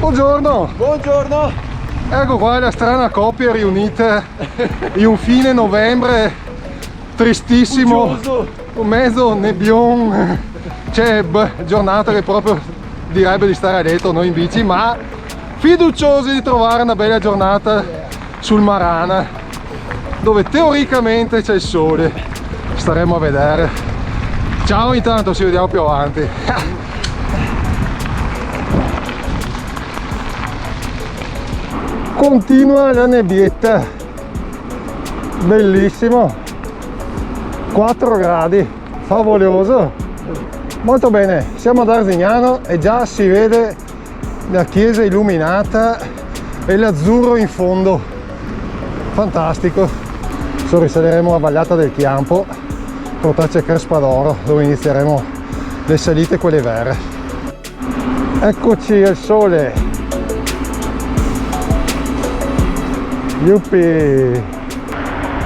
Buongiorno! Buongiorno! Ecco qua la strana coppia riunita in un fine novembre tristissimo, un mezzo nebbion, c'è giornata che proprio direbbe di stare a letto noi in bici, ma fiduciosi di trovare una bella giornata sul Marana, dove teoricamente c'è il sole. Staremo a vedere. Ciao, intanto ci vediamo più avanti. Continua la nebbietta, bellissimo, 4 gradi, favoloso, molto bene. Siamo ad Arzignano e già si vede la chiesa illuminata e l'azzurro in fondo, fantastico. Adesso risaleremo la vallata del Chiampo, portarci a Crespadoro, dove inizieremo le salite, quelle vere. Eccoci al sole. Yuppie!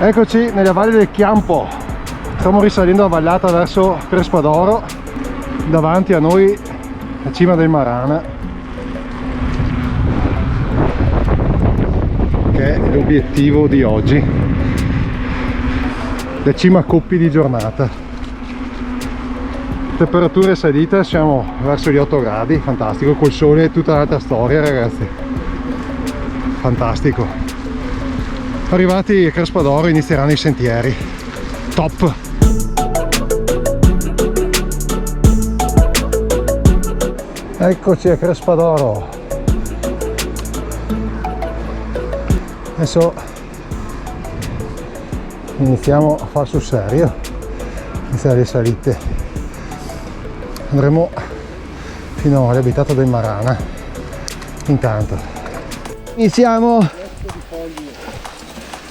Eccoci nella valle del Chiampo, stiamo risalendo la vallata verso Crespadoro, davanti a noi la cima del Marana, che è l'obiettivo di oggi, la cima a Coppi di giornata. Temperature salite, siamo verso gli 8 gradi, fantastico, col sole è tutta un'altra storia, ragazzi, fantastico. Arrivati a Crespadoro inizieranno i sentieri, top! Eccoci a Crespadoro. Adesso iniziamo a far sul serio, iniziare le salite. Andremo fino all'abitato del Marana. Intanto iniziamo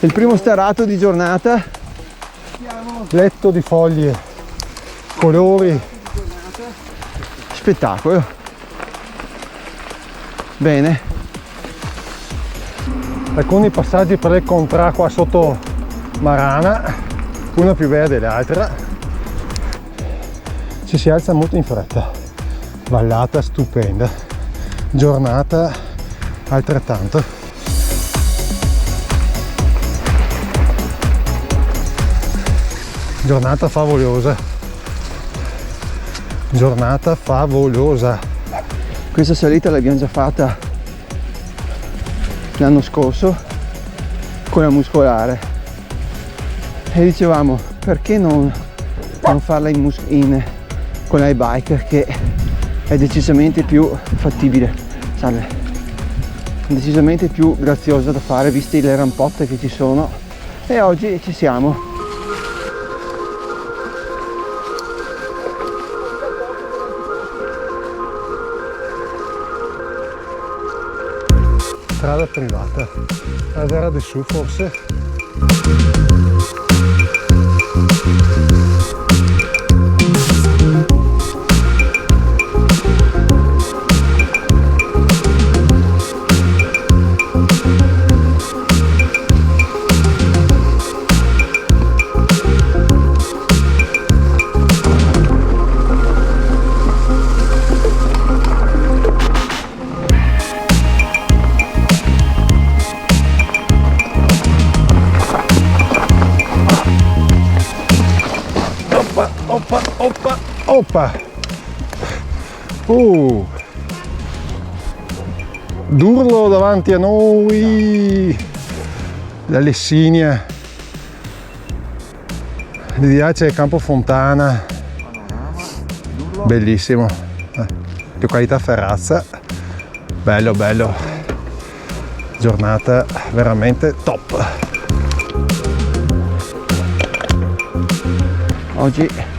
il primo starato di giornata. Letto di foglie, colori, spettacolo. Bene. Alcuni passaggi per il contra qua sotto Marana, una più bella dell'altra. Ci si alza molto in fretta, vallata stupenda, giornata altrettanto. Giornata favolosa, giornata favolosa. Questa salita l'abbiamo già fatta l'anno scorso con la muscolare e dicevamo perché non farla con la e-bike, che è decisamente più fattibile, salve, decisamente più graziosa da fare visti le rampotte che ci sono, e oggi ci siamo. Strada privata, la Serra del Su forse. Oppa! D'Urlo davanti a noi, la Lessinia, di là c'è Campo Fontana, bellissimo, località Ferrazza, bello bello, giornata veramente top. Oggi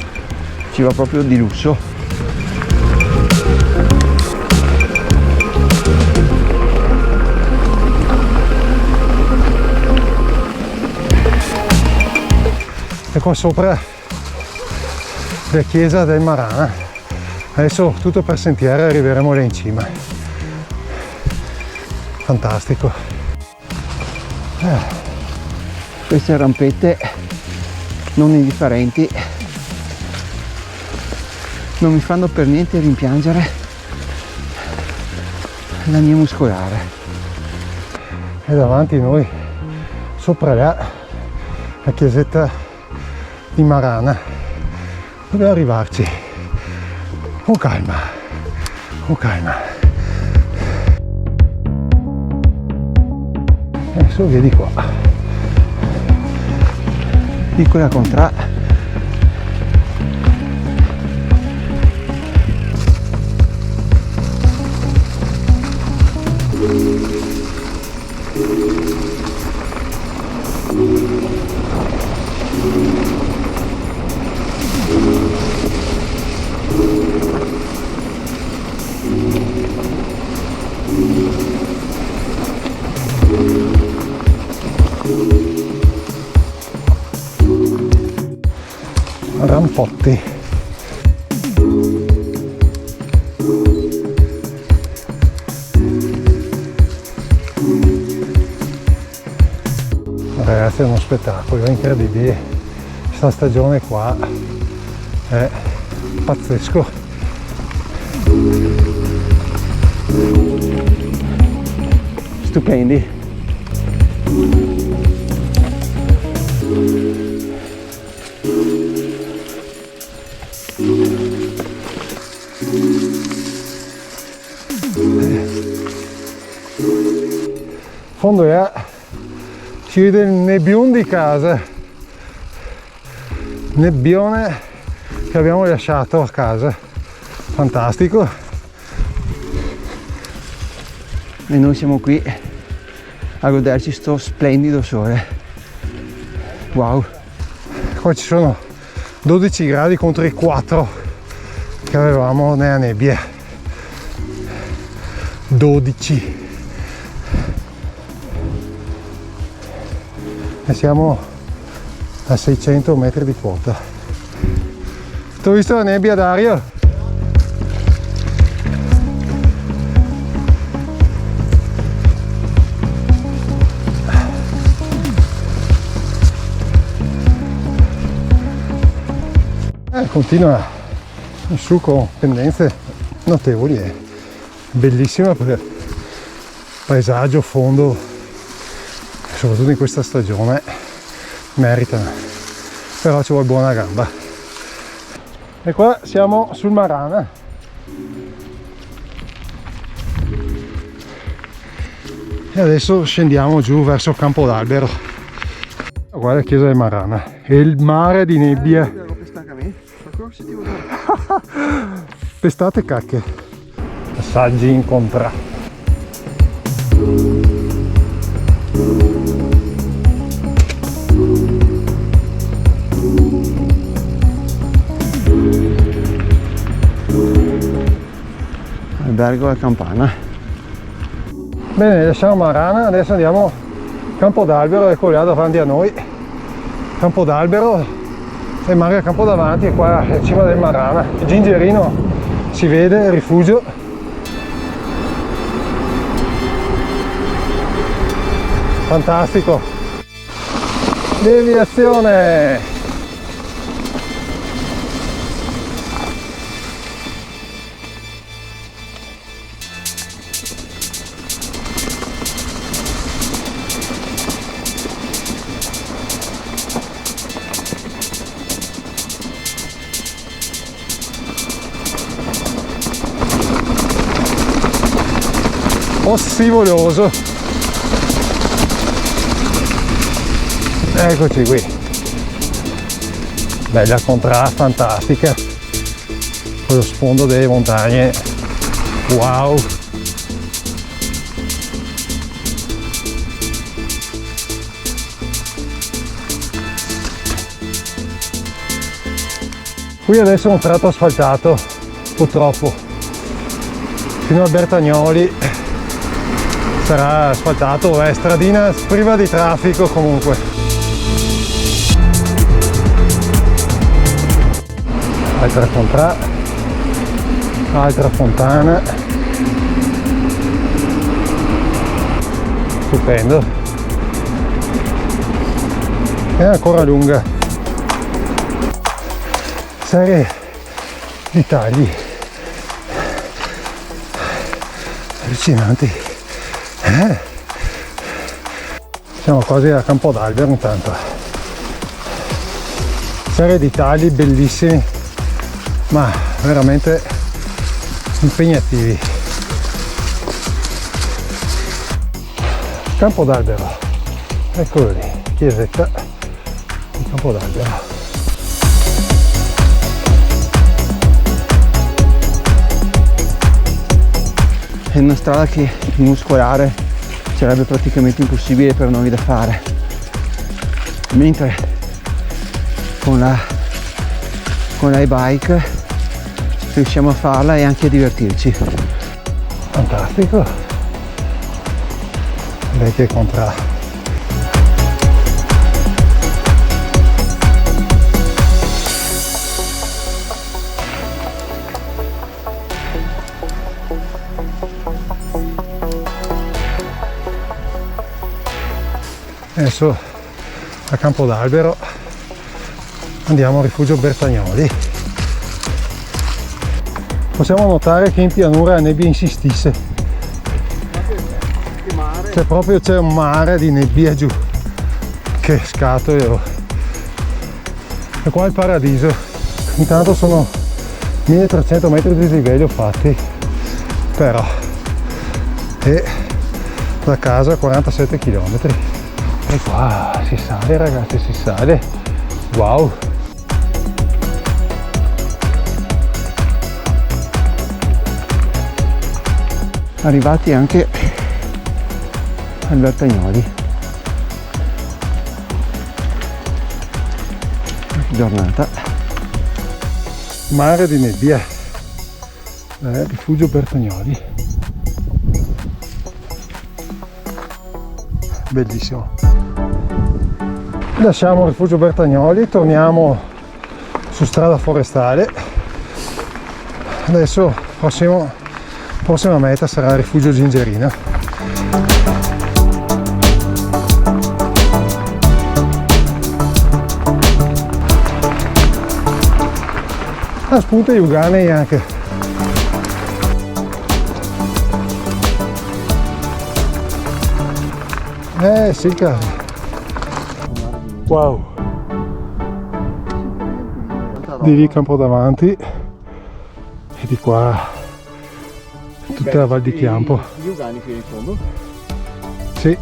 ci va proprio di lusso. E qua sopra la chiesa del Marana. Adesso tutto per sentiero, arriveremo là in cima. Fantastico. Queste rampette non indifferenti non mi fanno per niente rimpiangere la mia muscolare. E davanti noi, sopra là, la chiesetta di Marana. Dobbiamo arrivarci con calma, con calma. E su via di qua. Piccola contra. Rampotti. Ragazzi, è uno spettacolo incredibile, questa stagione qua è pazzesco. Stupendi. In fondo si vede il nebbione di casa, nebbione che abbiamo lasciato a casa, fantastico. E noi siamo qui a goderci sto splendido sole. Wow. Qua ci sono 12 gradi contro i 4 che avevamo nella nebbia. 12. E siamo a 600 metri di quota. Tu hai visto la nebbia, Dario? Continua in su con pendenze notevoli, è bellissima per paesaggio, fondo, soprattutto in questa stagione meritano, però ci vuole buona gamba. E qua siamo sul Marana. E adesso scendiamo giù verso Campo d'Albero. Guarda la chiesa del Marana e il mare di nebbia. Pestate cacche. Passaggi in contra. Albergo alla Campana. Bene, lasciamo Marana, adesso andiamo a Campo d'Albero, ecco là davanti a noi. Campo d'Albero. E magari a campo davanti e qua è cima del Marana, il Gingerino si vede, il rifugio. Fantastico. Deviazione. Scivoloso. Eccoci qui, bella contra fantastica con lo sfondo delle montagne. Wow, qui adesso è un tratto asfaltato, purtroppo fino a Bertagnoli sarà asfaltato, è stradina priva di traffico comunque. Altra contra, altra fontana, stupendo, è ancora lunga, serie di tagli, allucinanti. Siamo quasi a Campo d'Albero intanto. Serie di tagli bellissimi, ma veramente impegnativi. Campo d'Albero, eccolo lì, chiesetta di Campo d'Albero. È una strada che muscolare sarebbe praticamente impossibile per noi da fare, mentre con la e-bike riusciamo a farla e anche a divertirci. Fantastico, lei che contra. Adesso a Campo d'Albero andiamo al rifugio Bertagnoli. Possiamo notare che in pianura la nebbia insistisse, cioè proprio c'è un mare di nebbia giù, che scatole. E qua è il paradiso. Intanto sono 1300 metri di dislivello fatti, però, e da casa 47 km. E qua si sale, ragazzi, si sale. Wow! Arrivati anche al Bertagnoli. Giornata. Mare di nebbia. Rifugio Bertagnoli. Bellissimo. Lasciamo il rifugio Bertagnoli, torniamo su strada forestale. Adesso prossima meta sarà il rifugio Gingerina. Ah, spunta Yuganei anche. Sì, cazzo. Wow. Di lì campo davanti e di qua tutta la Val di Chiampo. Gli Ugani qui in fondo? Sì,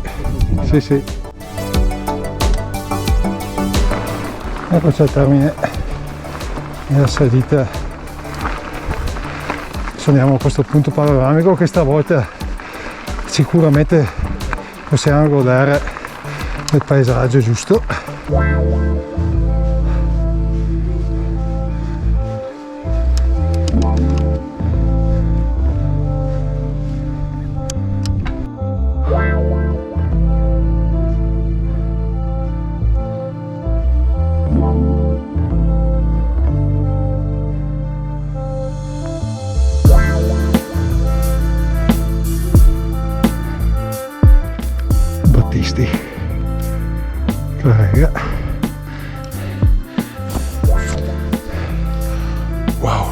sì, sì. Ecco c'è il termine della salita. Andiamo a questo punto panoramico che stavolta sicuramente possiamo godere del paesaggio giusto. Battisti, Clarega. Wow,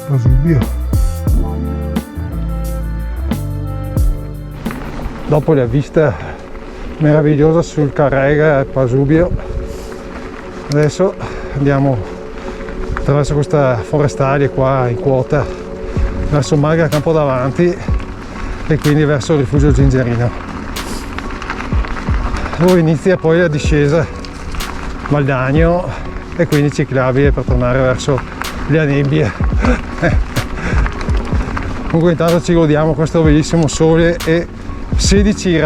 Pasubio. Dopo la vista meravigliosa sul Carrega e Pasubio, adesso andiamo attraverso questa forestale qua in quota verso Marga Campo davanti e quindi verso il rifugio Gingerino, dove inizia poi la discesa Maldagno e quindi ciclabile per tornare verso le nebbie. Comunque intanto ci godiamo questo bellissimo sole e 16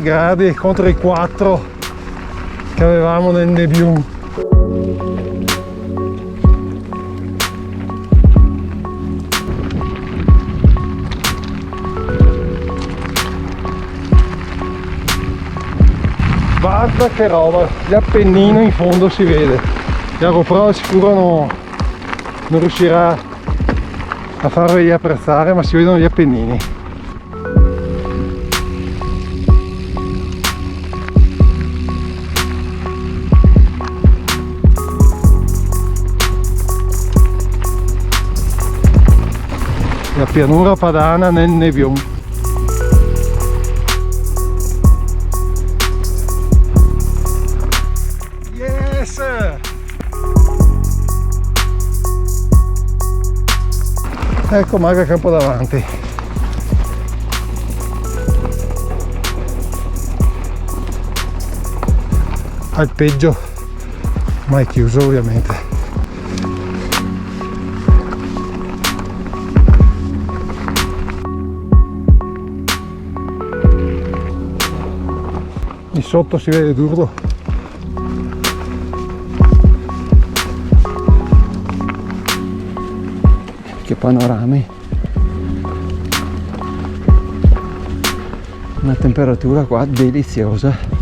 gradi contro i 4 che avevamo nel Nebbium. Guarda che roba, gli Appennino in fondo si vede. La GoPro sicuro non riuscirà a farveli apprezzare, ma si vedono gli Appennini. la pianura padana nel Nebion. Yes! Ecco Maga Campo davanti. Al peggio, mai chiuso ovviamente. Di sotto si vede duro. Che panorami. Una temperatura qua deliziosa.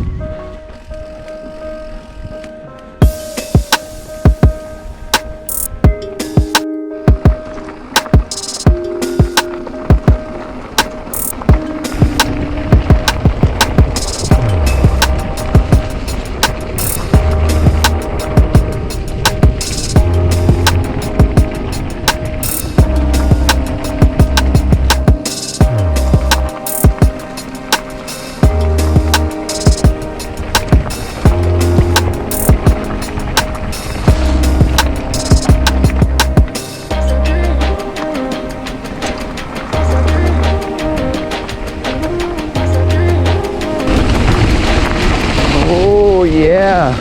Oh yeah!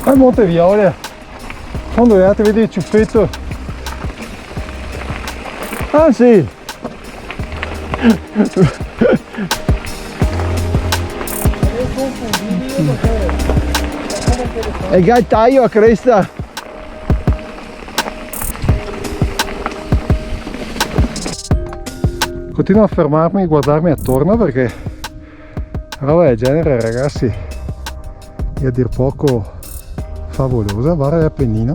Al Monte Viola, quando vedete, vedi il ciuffetto. Ah sì! E gattaio a cresta. Continuo a fermarmi e guardarmi attorno perché roba del genere, ragazzi, è a dir poco favolosa. Valle Appennino,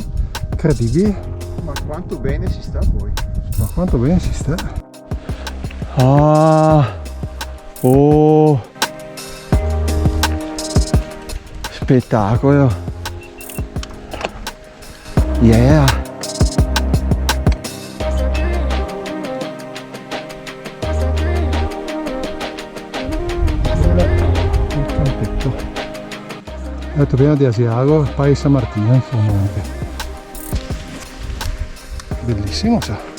incredibile. Ma quanto bene si sta poi. Ma quanto bene si sta. Ah, oh, spettacolo. Yeah. Il campetto. Ho detto prima di Asiago, Pai San Martino in fondo anche. Bellissimo, sa.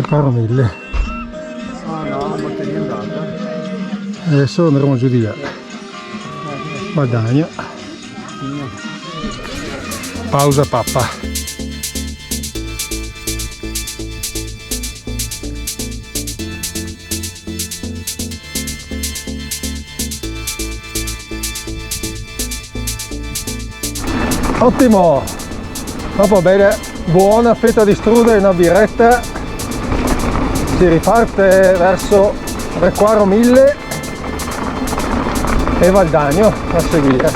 Caro 1000. Ah no, ma te ne andata. Adesso andremo giù di là. Guadagno. Pausa pappa. Ottimo! Dopo bene, buona fetta di strudel e una birretta, si riparte verso Requaro 1000 e Valdagno a seguire.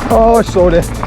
Oh, il sole!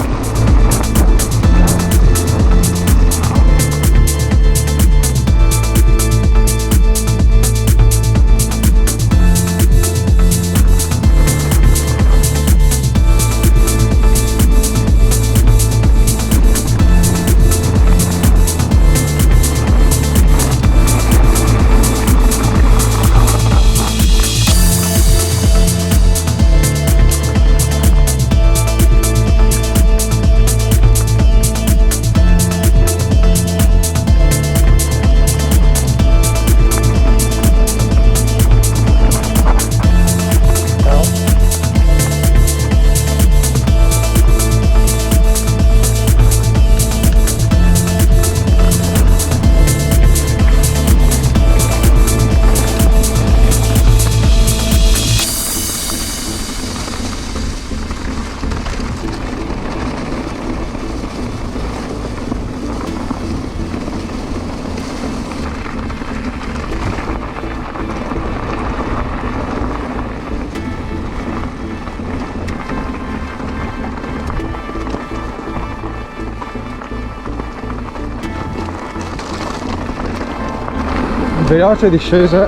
veloce discesa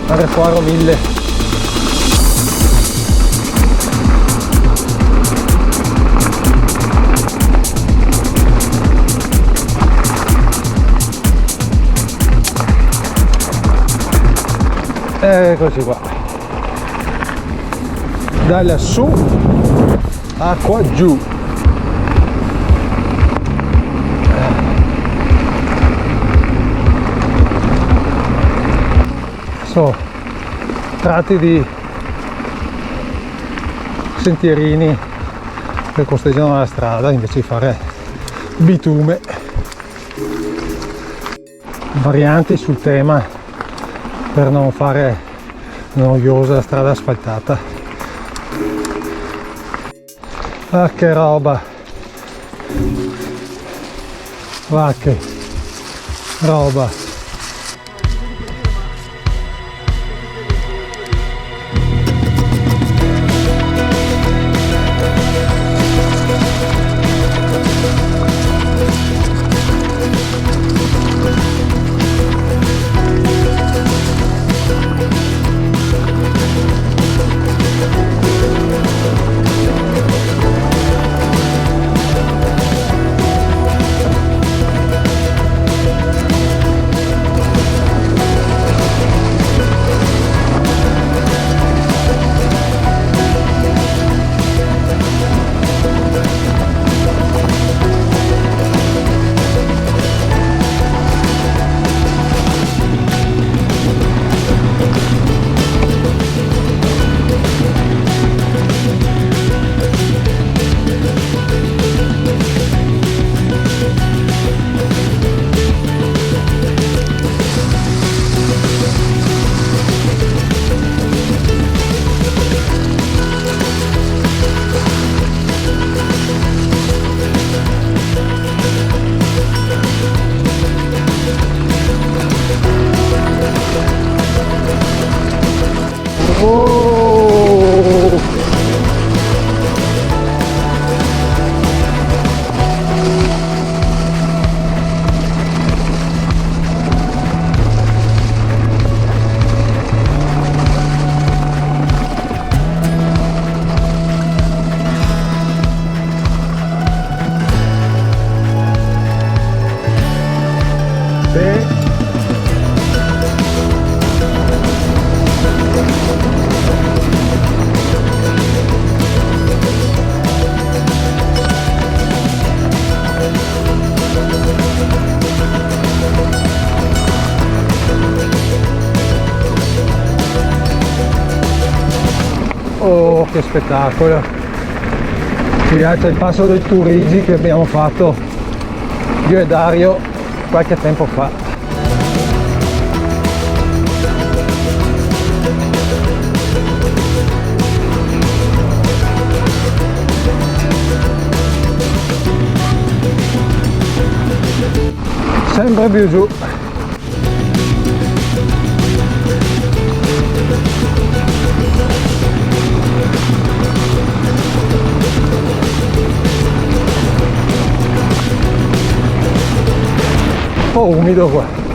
a Refuaro 1000. Eccoci qua, da lassù acqua giù. So, tratti di sentierini che costeggiano la strada invece di fare bitume, varianti sul tema per non fare noiosa strada asfaltata. Ah, che roba, va che roba. Oh, che spettacolo! Qui c'è il passo del Turigi che abbiamo fatto io e Dario qualche tempo fa. Sempre più giù. Un po' umido qua.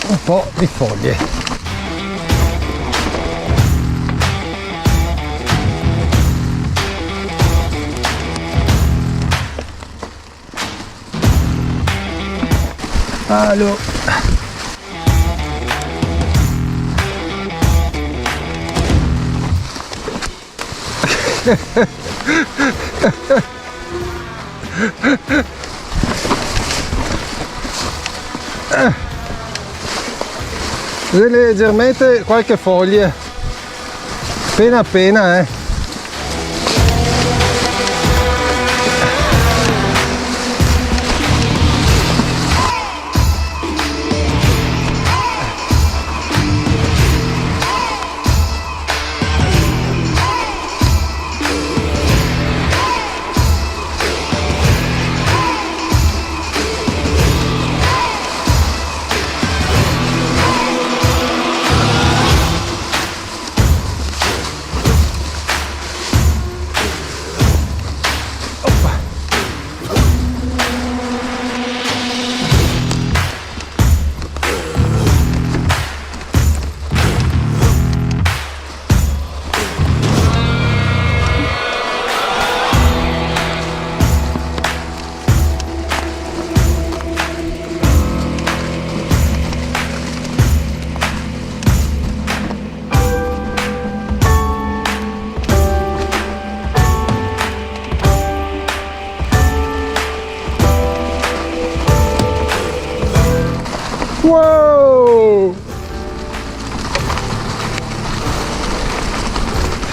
Un po' di foglie. Alo. Leggermente qualche foglia, appena appena,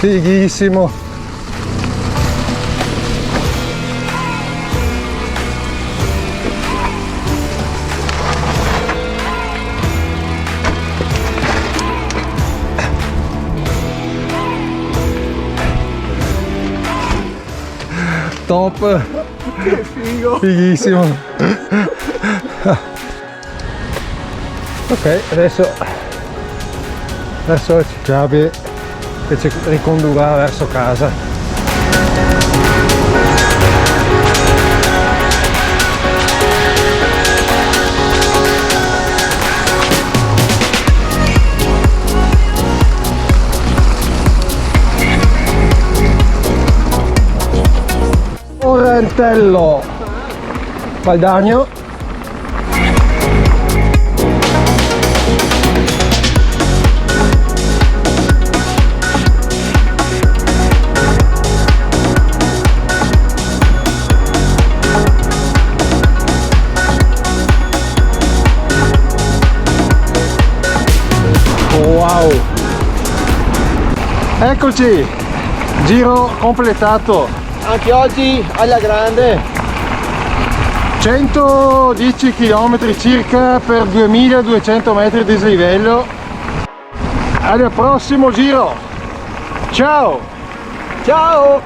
Fighissimo. Top. Che figo. Fighissimo. Ok, adesso Gabi che ci ricondurrà verso casa. Orentello Valdagno. Wow, eccoci, giro completato. Anche oggi alla grande. 110 km circa per 2200 metri di dislivello. Al prossimo giro. Ciao. Ciao.